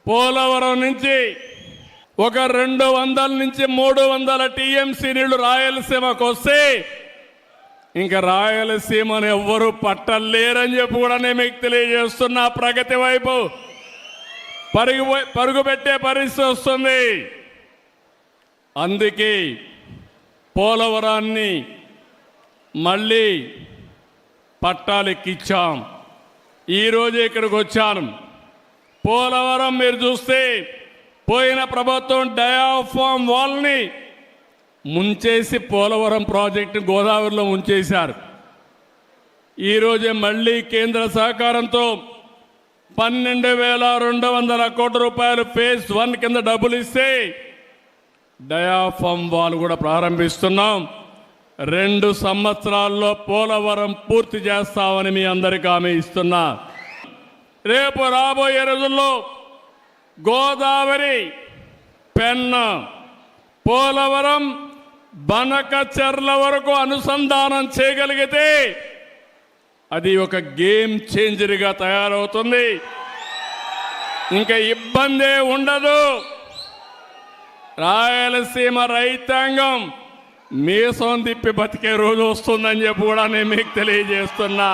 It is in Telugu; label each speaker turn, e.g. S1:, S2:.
S1: పోలవరం నుంచి ఒక 200 నుంచి 300 టీఎంసీ నీళ్లు రాయలసీమకు వస్తే ఇంకా రాయలసీమను ఎవ్వరూ పట్టలేరని చెప్పి కూడా నేను మీకు తెలియజేస్తున్నా. ప్రగతి వైపు పరుగు పెట్టే పరిస్థితి వస్తుంది. అందుకే పోలవరాన్ని మళ్ళీ పట్టాలెక్కించాం. ఈరోజు ఇక్కడికి వచ్చాను. పోలవరం మీరు చూస్తే పోయిన ప్రభుత్వం డయాఫామ్ వాల్ని ముంచేసి పోలవరం ప్రాజెక్టు గోదావరిలో ముంచేశారు. ఈరోజే మళ్ళీ కేంద్ర సహకారంతో 12,200 కోట్ల రూపాయలు ఫేజ్ 1 కింద డబ్బులు ఇస్తే డయాఫామ్ వాల్ కూడా ప్రారంభిస్తున్నాం. 2 సంవత్సరాల్లో పోలవరం పూర్తి చేస్తామని మీ అందరికీ హామీ ఇస్తున్నా. రేపు రాబోయే రోజుల్లో గోదావరి, పెన్నా, పోలవరం, బనకచెర్ల వరకు అనుసంధానం చేయగలిగితే అది ఒక గేమ్ చేంజర్గా తయారవుతుంది. ఇంకా ఇబ్బందే ఉండదు. రాయలసీమ రైతాంగం మీసం తిప్పి బతికే రోజు వస్తుందని చెప్పి కూడా నేను మీకు తెలియజేస్తున్నా.